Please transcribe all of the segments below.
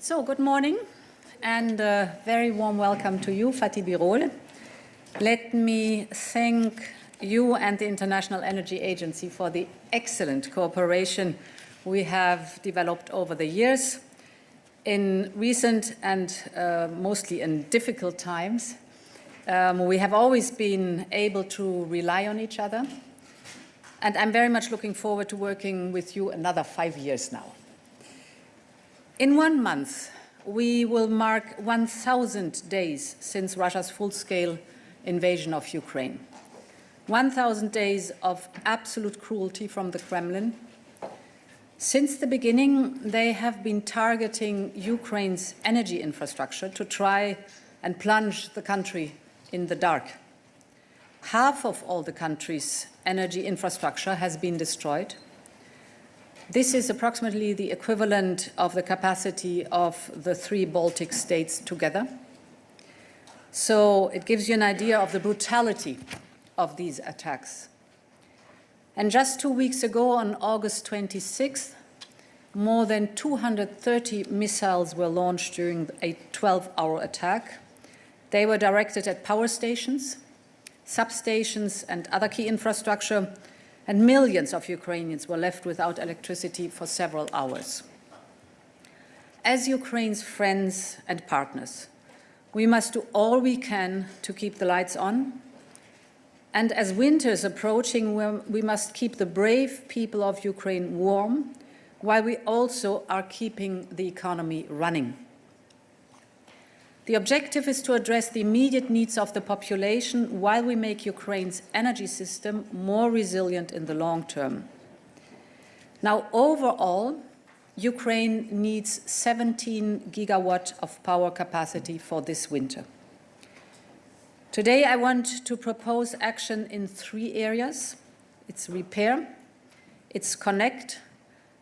So, good morning and a very warm welcome to you, Fatih Birol. Let me thank you and the International Energy Agency for the excellent cooperation we have developed over the years. In recent and mostly in difficult times, we have always been able to rely on each other. And I'm very much looking forward to working with you another 5 years now. In 1 month, we will mark 1,000 days since Russia's full-scale invasion of Ukraine. 1,000 days of absolute cruelty from the Kremlin. Since the beginning, they have been targeting Ukraine's energy infrastructure to try and plunge the country in the dark. Half of all the country's energy infrastructure has been destroyed. This is approximately the equivalent of the capacity of the 3 Baltic states together. So it gives you an idea of the brutality of these attacks. And just 2 weeks ago, on August 26th, more than 230 missiles were launched during a 12-hour attack. They were directed at power stations, substations, and other key infrastructure, and millions of Ukrainians were left without electricity for several hours. As Ukraine's friends and partners, we must do all we can to keep the lights on. And as winter is approaching, we must keep the brave people of Ukraine warm, while we also are keeping the economy running. The objective is to address the immediate needs of the population while we make Ukraine's energy system more resilient in the long term. Now, overall, Ukraine needs 17 gigawatt of power capacity for this winter. Today, I want to propose action in 3 areas. It's repair, it's connect,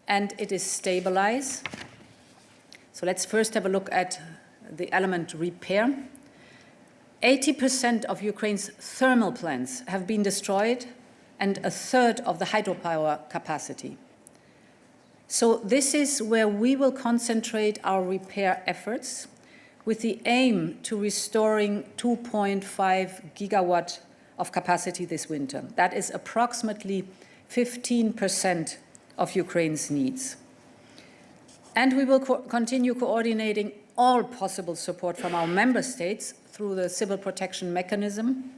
and it is stabilize. So let's first have a look at the element repair. 80% of Ukraine's thermal plants have been destroyed and a third of the hydropower capacity. So this is where we will concentrate our repair efforts with the aim to restoring 2.5 gigawatt of capacity this winter. That is approximately 15% of Ukraine's needs. And we will continue coordinating all possible support from our member states through the civil protection mechanism.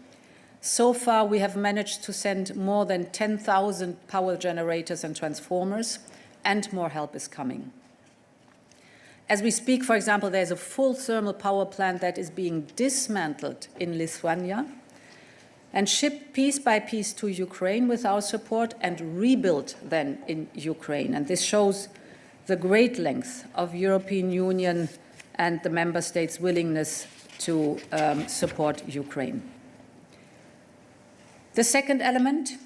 So far, we have managed to send more than 10,000 power generators and transformers, and more help is coming. As we speak, for example, there's a full thermal power plant that is being dismantled in Lithuania and shipped piece by piece to Ukraine with our support and rebuilt then in Ukraine. And this shows the great length of European Union and the member states' willingness to support Ukraine. The second element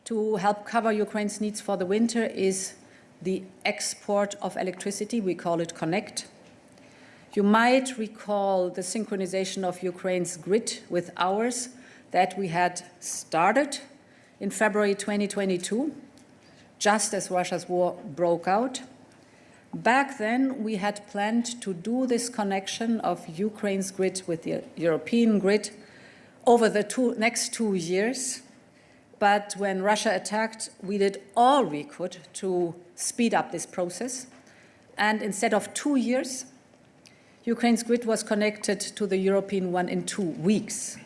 to help cover Ukraine's needs for the winter is the export of electricity. We call it Connect. You might recall the synchronization of Ukraine's grid with ours that we had started in February 2022, just as Russia's war broke out. Back then, we had planned to do this connection of Ukraine's grid with the European grid over the next 2 years. But when Russia attacked, we did all we could to speed up this process. And instead of 2 years, Ukraine's grid was connected to the European one in 2 weeks.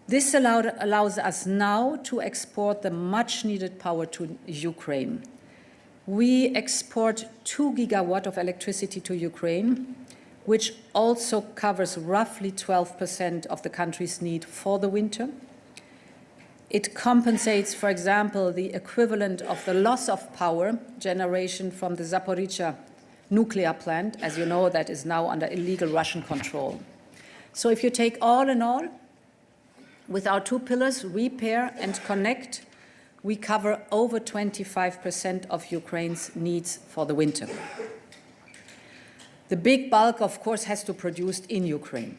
This allows us now to export the much-needed power to Ukraine. We export 2 gigawatt of electricity to Ukraine, which also covers roughly 12% of the country's need for the winter. It compensates, for example, the equivalent of the loss of power generation from the Zaporizhzhia nuclear plant, as you know, that is now under illegal Russian control. So if you take all in all, with our 2 pillars, repair and connect, we cover over 25% of Ukraine's needs for the winter. The big bulk, of course, has to be produced in Ukraine.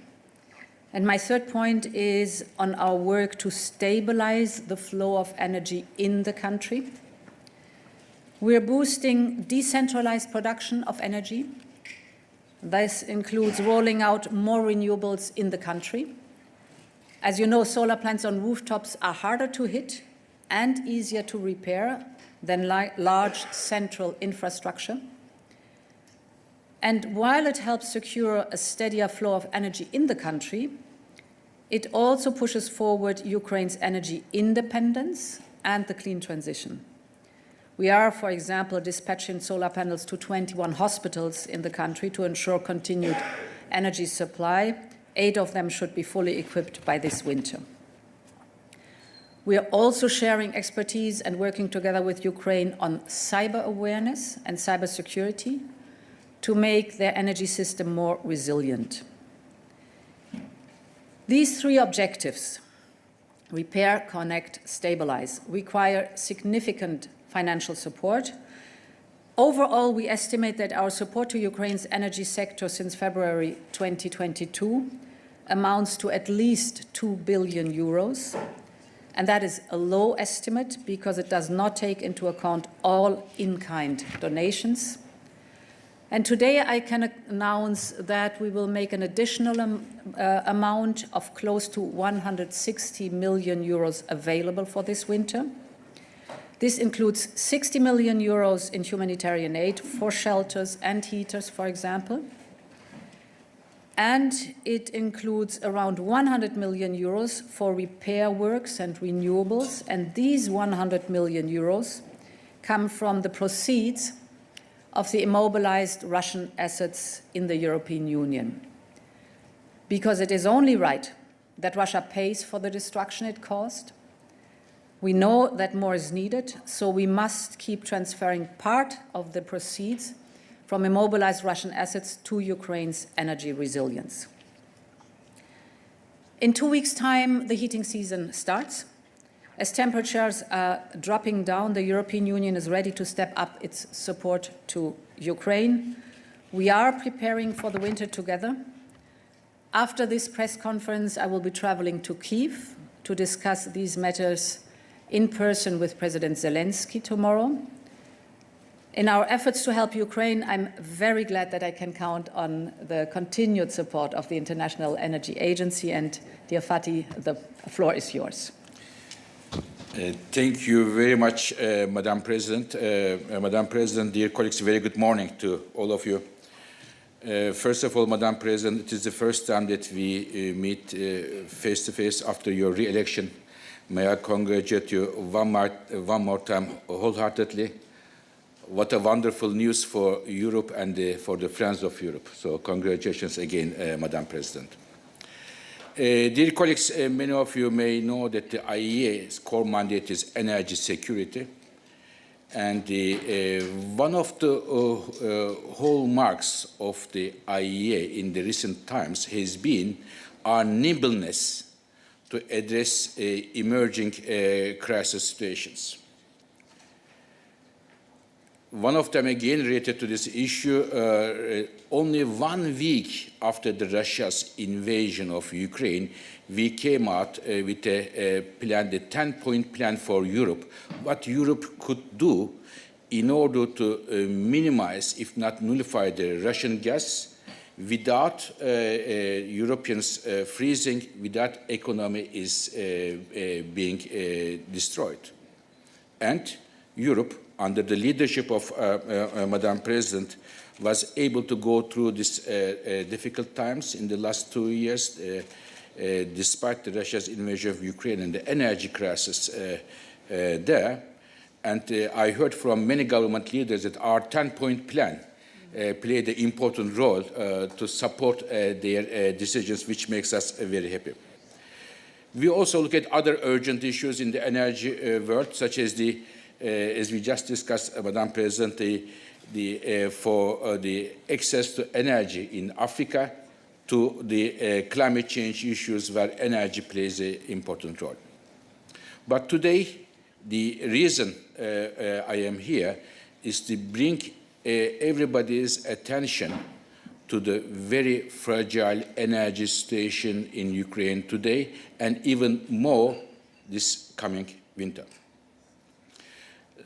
And my third point is on our work to stabilize the flow of energy in the country. We're boosting decentralized production of energy. This includes rolling out more renewables in the country. As you know, solar plants on rooftops are harder to hit and easier to repair than large central infrastructure. And while it helps secure a steadier flow of energy in the country, it also pushes forward Ukraine's energy independence and the clean transition. We are, for example, dispatching solar panels to 21 hospitals in the country to ensure continued energy supply. 8 of them should be fully equipped by this winter. We are also sharing expertise and working together with Ukraine on cyber awareness and cybersecurity to make their energy system more resilient. These 3 objectives, repair, connect, stabilize, require significant financial support. Overall, we estimate that our support to Ukraine's energy sector since February 2022 amounts to at least 2 billion euros. And that is a low estimate because it does not take into account all in-kind donations. And today I can announce that we will make an additional amount of close to 160 million euros available for this winter. This includes 60 million euros in humanitarian aid for shelters and heaters, for example. And it includes around 100 million euros for repair works and renewables. And these 100 million euros come from the proceeds of the immobilized Russian assets in the European Union. Because it is only right that Russia pays for the destruction it caused. We know that more is needed, so we must keep transferring part of the proceeds from immobilized Russian assets to Ukraine's energy resilience. In 2 weeks' time, the heating season starts. As temperatures are dropping down, the European Union is ready to step up its support to Ukraine. We are preparing for the winter together. After this press conference, I will be traveling to Kyiv to discuss these matters in person with President Zelensky tomorrow. In our efforts to help Ukraine, I'm very glad that I can count on the continued support of the International Energy Agency. And dear Fatih, the floor is yours. Thank you very much, Madam President. Madam President, dear colleagues, very good morning to all of you. First of all, Madam President, it is the first time that we meet face-to-face after your re-election. May I congratulate you one more time wholeheartedly. What a wonderful news for Europe and for the friends of Europe. So congratulations again, Madam President. Dear colleagues, many of you may know that the IEA's core mandate is energy security. And one of the hallmarks of the IEA in the recent times has been our nimbleness to address emerging crisis situations. One of them, again, related to this issue, only 1 week after Russia's invasion of Ukraine, we came out with a plan, the 10-point plan for Europe, what Europe could do in order to minimize, if not nullify, the Russian gas without Europeans freezing, without economy is being destroyed. And Europe, under the leadership of Madam President, was able to go through these difficult times in the last 2 years, despite Russia's invasion of Ukraine and the energy crisis there. And I heard from many government leaders that our 10-point plan played an important role to support their decisions, which makes us very happy. We also look at other urgent issues in the energy world, such as the as we just discussed, Madam President, for the access to energy in Africa, to the climate change issues where energy plays an important role. But today, the reason I am here is to bring everybody's attention to the very fragile energy situation in Ukraine today, and even more this coming winter.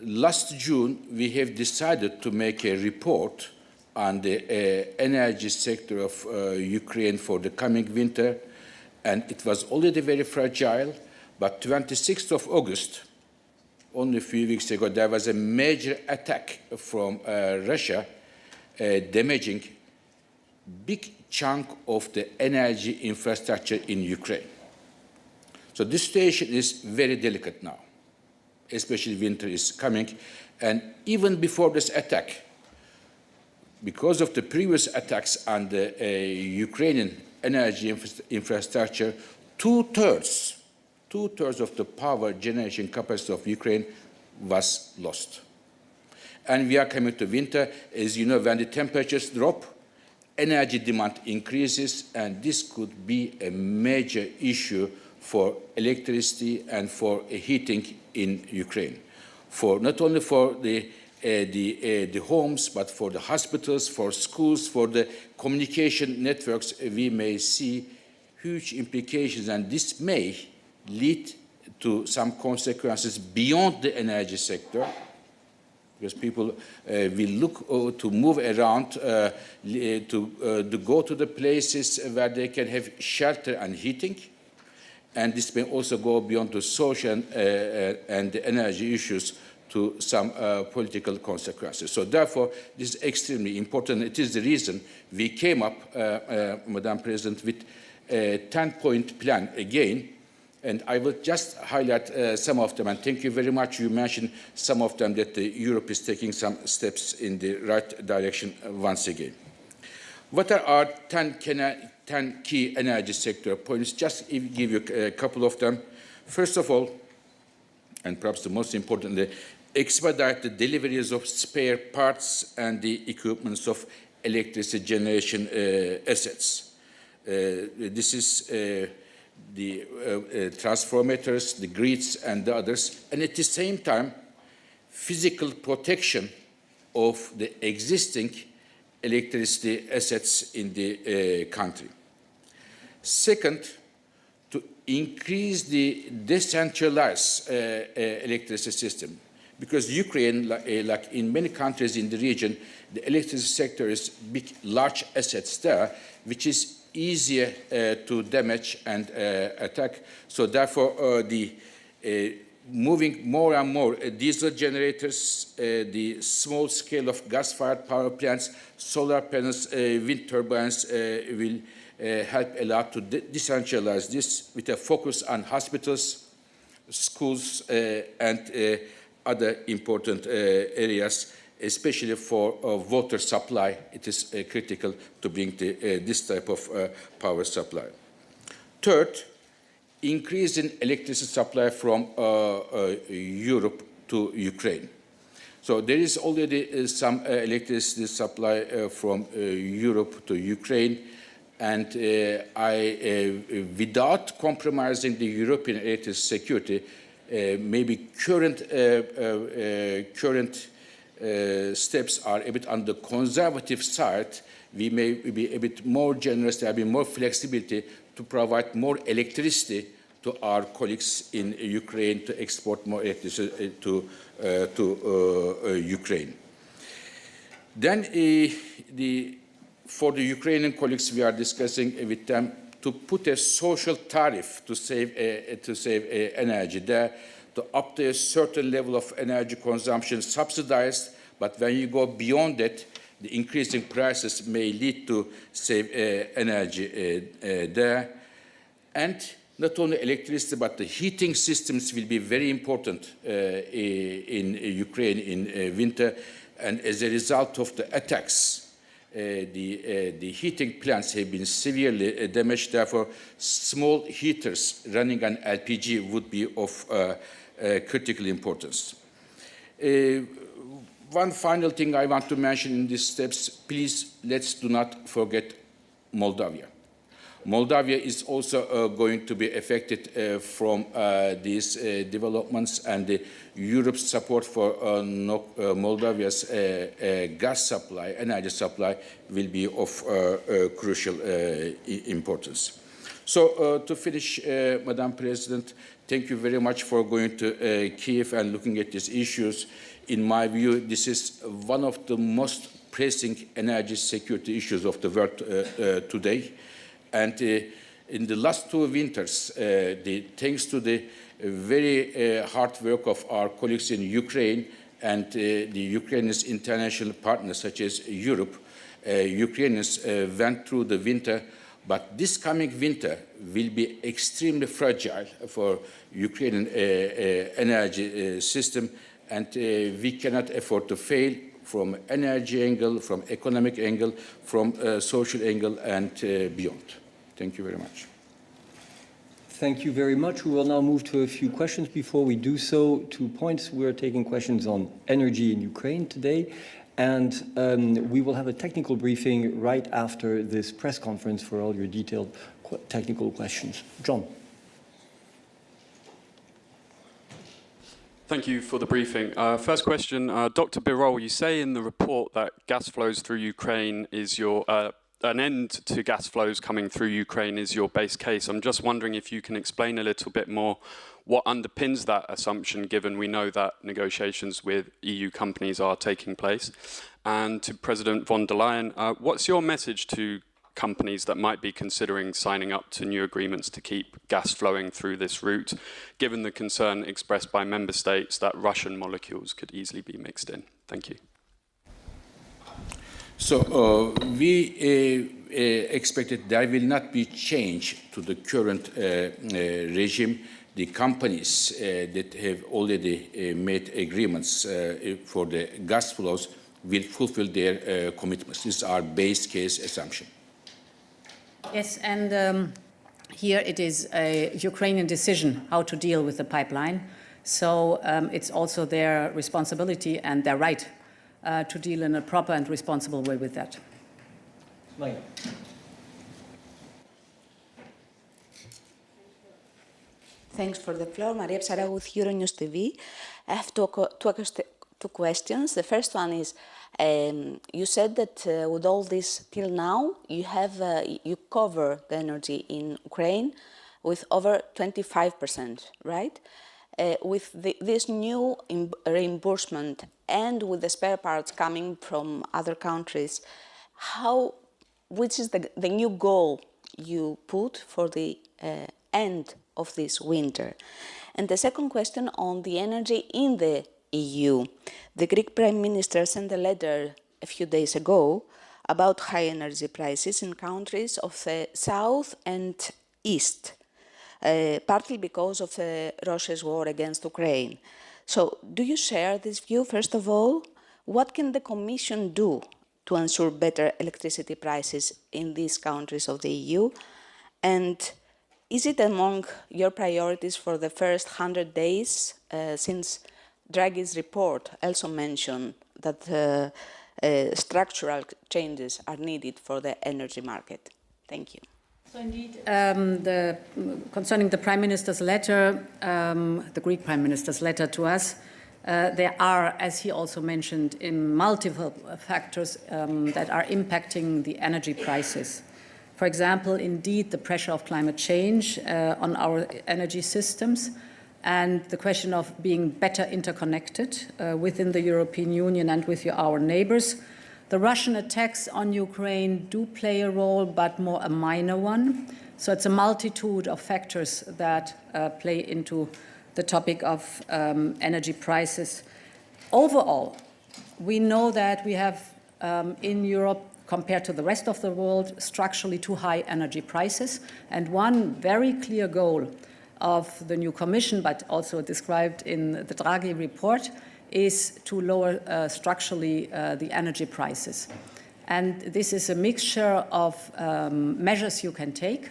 last June, we have decided to make a report on the energy sector of Ukraine for the coming winter, and it was already very fragile, but 26th of August, only a few weeks ago, there was a major attack from Russia, damaging big chunk of the energy infrastructure in Ukraine. So this situation is very delicate now, especially winter is coming. And even before this attack, because of the previous attacks on the Ukrainian energy infrastructure, two-thirds of the power generation capacity of Ukraine was lost. And we are coming to winter. As you know, when the temperatures drop, energy demand increases, and this could be a major issue for electricity and for heating in Ukraine, for not only for the homes, but for the hospitals, for schools, for the communication networks. We may see huge implications, and this may lead to some consequences beyond the energy sector, because people will look to move around, to go to the places where they can have shelter and heating. And this may also go beyond the social and the energy issues to some political consequences. So therefore, this is extremely important. It is the reason we came up, Madam President, with a 10-point plan again. And I will just highlight some of them. And thank you very much. You mentioned some of them, that Europe is taking some steps in the right direction once again. What are our 10 key energy sector points? Just give you a couple of them. First of all, and perhaps the most important, expedite the deliveries of spare parts and the equipments of electricity generation assets. This is the transformators, the grids, and the others, and at the same time, physical protection of the existing electricity assets in the country. Second, to increase the decentralized electricity system, because Ukraine, like in many countries in the region, the electricity sector is big, large assets there, which is easier to damage and attack. So therefore, moving more and more diesel generators, the small scale of gas-fired power plants, solar panels, wind turbines will help a lot to decentralize this with a focus on hospitals, schools, and other important areas. Especially for water supply, it is critical to bring this type of power supply. Third, increase in electricity supply from Europe to Ukraine. So there is already some electricity supply from Europe to Ukraine, and without compromising the European electricity security, maybe current steps are a bit on the conservative side. We may be a bit more generous, there will be more flexibility to provide more electricity to our colleagues in Ukraine, to export more electricity to Ukraine. Then for the Ukrainian colleagues, we are discussing with them to put a social tariff to save energy there, to up to a certain level of energy consumption subsidized, but when you go beyond that, the increasing prices may lead to save energy there. And not only electricity, but the heating systems will be very important in Ukraine in winter. And as a result of the attacks, the heating plants have been severely damaged. Therefore, small heaters running on LPG would be of critical importance. One final thing I want to mention in these steps, please let's do not forget Moldova. Moldova is also going to be affected from these developments, and Europe's support for Moldova's gas supply, energy supply, will be of crucial importance. So to finish, Madam President, thank you very much for going to Kiev and looking at these issues. In my view, this is one of the most pressing energy security issues of the world today. And in the last 2 winters, thanks to the very hard work of our colleagues in Ukraine and the Ukraine's international partners such as Europe, Ukrainians went through the winter, but this coming winter will be extremely fragile for Ukrainian energy system, and we cannot afford to fail from energy angle, from economic angle, from social angle, and beyond. Thank you very much. Thank you very much. We will now move to a few questions. Before we do so, 2 points. We're taking questions on energy in Ukraine today, and we will have a technical briefing right after this press conference for all your detailed technical questions. John. Thank you for the briefing. First question, Dr. Birol, you say in the report that gas flows through Ukraine is your an end to gas flows coming through Ukraine is your base case. I'm just wondering if you can explain a little bit more what underpins that assumption, given we know that negotiations with EU companies are taking place. And to President von der Leyen, what's your message to companies that might be considering signing up to new agreements to keep gas flowing through this route, given the concern expressed by member states that Russian molecules could easily be mixed in? Thank you. So we expected there will not be change to the current regime. The companies that have already made agreements for the gas flows will fulfill their commitments. This is our base case assumption. Yes, and here it is a Ukrainian decision how to deal with the pipeline. So it's also their responsibility and their right to deal in a proper and responsible way with that. Thanks for the floor. Maria Psara with Euronews TV. I have two questions. The first one is, you said that with all this till now, you cover the energy in Ukraine with over 25%, right? With this new reimbursement and with the spare parts coming from other countries, which is the new goal you put for the end of this winter? And the second question on the energy in the EU. The Greek Prime Minister sent a letter a few days ago about high energy prices in countries of the south and east, partly because of Russia's war against Ukraine. So do you share this view, first of all? What can the Commission do to ensure better electricity prices in these countries of the EU? And is it among your priorities for the first 100 days, since Draghi's report also mentioned that structural changes are needed for the energy market? Thank you. So indeed, concerning the Prime Minister's letter, the Greek Prime Minister's letter to us, there are, as he also mentioned, multiple factors that are impacting the energy prices. For example, indeed, the pressure of climate change on our energy systems and the question of being better interconnected within the European Union and with our neighbors. The Russian attacks on Ukraine do play a role, but more a minor one. So it's a multitude of factors that play into the topic of energy prices. Overall, we know that we have in Europe, compared to the rest of the world, structurally too high energy prices. And one very clear goal of the new Commission, but also described in the Draghi report, is to lower structurally the energy prices. And this is a mixture of measures you can take.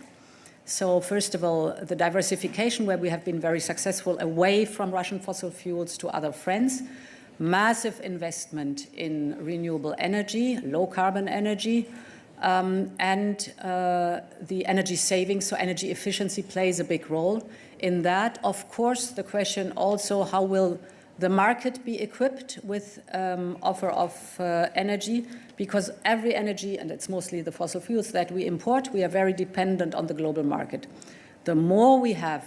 So first of all, the diversification, where we have been very successful away from Russian fossil fuels to other friends, massive investment in renewable energy, low carbon energy, and the energy savings, so energy efficiency plays a big role in that. Of course, the question also, how will the market be equipped with offer of energy? Because every energy, and it's mostly the fossil fuels that we import, we are very dependent on the global market. The more we have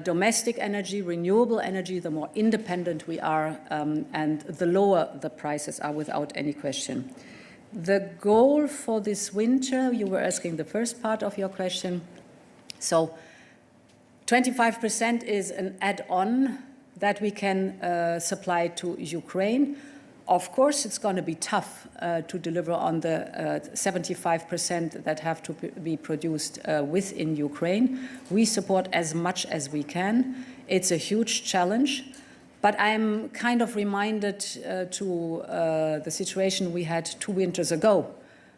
domestic energy, renewable energy, the more independent we are, and the lower the prices are, without any question. The goal for this winter, you were asking the first part of your question. So 25% is an add-on that we can supply to Ukraine. Of course, it's going to be tough to deliver on the 75% that have to be produced within Ukraine. We support as much as we can. It's a huge challenge. But I'm kind of reminded to the situation we had 2 winters ago,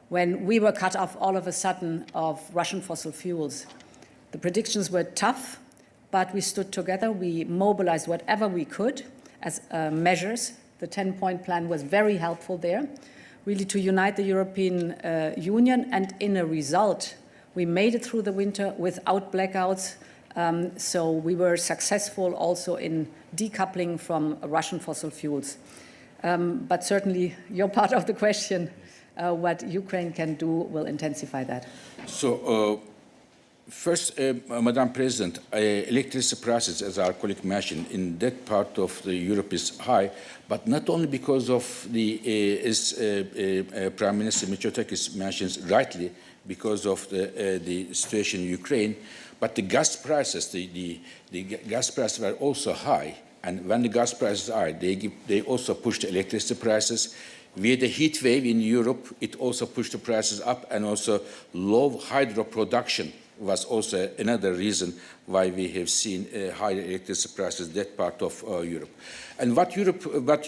when we were cut off all of a sudden of Russian fossil fuels. The predictions were tough, but we stood together. We mobilized whatever we could as measures. The 10-point plan was very helpful there, really to unite the European Union. And in a result, we made it through the winter without blackouts. So we were successful also in decoupling from Russian fossil fuels. But certainly your part of the question, what Ukraine can do, will intensify that. So, first, Madam President, electricity prices, as our colleague mentioned, in that part of Europe is high, but not only because of the, as Prime Minister Mitsotakis mentions rightly, because of the situation in Ukraine, but the gas prices, the gas prices were also high. And when the gas prices are, they also push the electricity prices. We had a heat wave in Europe. It also pushed the prices up, and also low hydro production was also another reason why we have seen higher electricity prices in that part of Europe. And what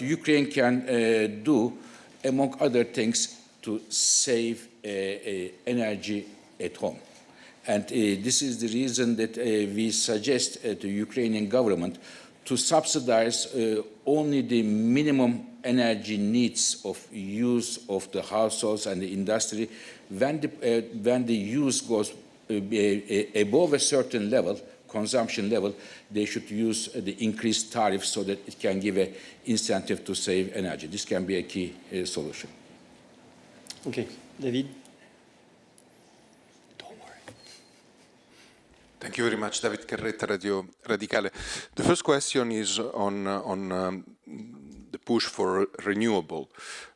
Ukraine can do, among other things, to save energy at home. And this is the reason that we suggest to the Ukrainian government to subsidize only the minimum energy needs of use of the households and the industry. When the use goes above a certain level, consumption level, they should use the increased tariff so that it can give an incentive to save energy. This can be a key solution. Okay, David. Thank you very much, David Carretta, Radio Radicale. The first question is on the push for renewable.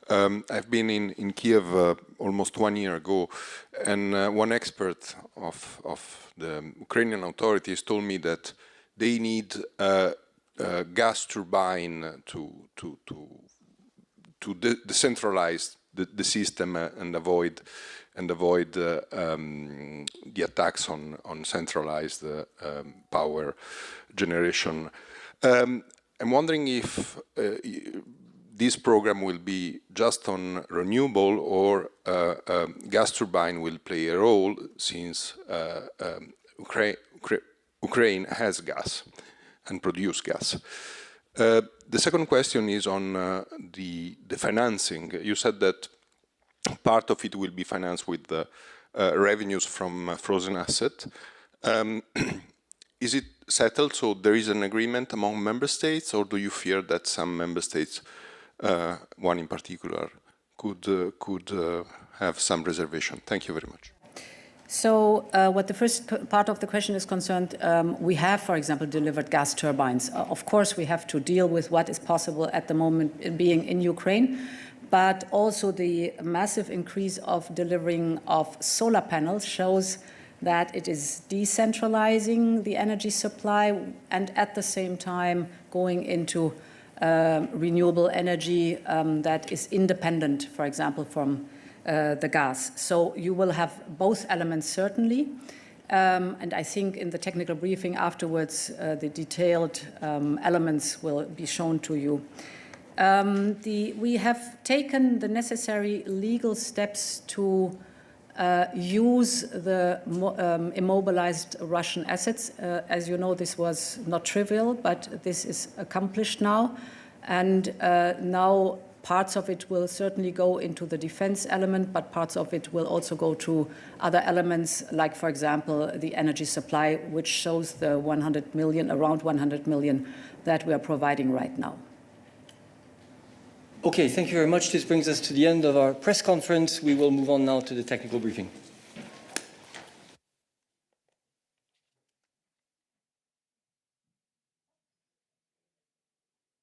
I've been in Kiev almost 1 year ago, and one expert of the Ukrainian authorities told me that they need a gas turbine to decentralize the system and avoid the attacks on centralized power generation. I'm wondering if this program will be just on renewable, or gas turbine will play a role, since Ukraine has gas and produce gas. The second question is on the financing. You said that part of it will be financed with the revenues from frozen asset. Is it settled, so there is an agreement among member states, or do you fear that some member states, one in particular, could have some reservation? Thank you very much. So what the first part of the question is concerned, we have, for example, delivered gas turbines. Of course, we have to deal with what is possible at the moment being in Ukraine, but also the massive increase of delivering of solar panels shows that it is decentralizing the energy supply and at the same time going into renewable energy that is independent, for example, from the gas. So you will have both elements, certainly. And I think in the technical briefing afterwards, the detailed elements will be shown to you. We have taken the necessary legal steps to use the immobilized Russian assets. As you know, this was not trivial, but this is accomplished now. And now parts of it will certainly go into the defense element, but parts of it will also go to other elements, like, for example, the energy supply, which shows the 100 million, around 100 million that we are providing right now. Okay, thank you very much. This brings us to the end of our press conference. We will move on now to the technical briefing.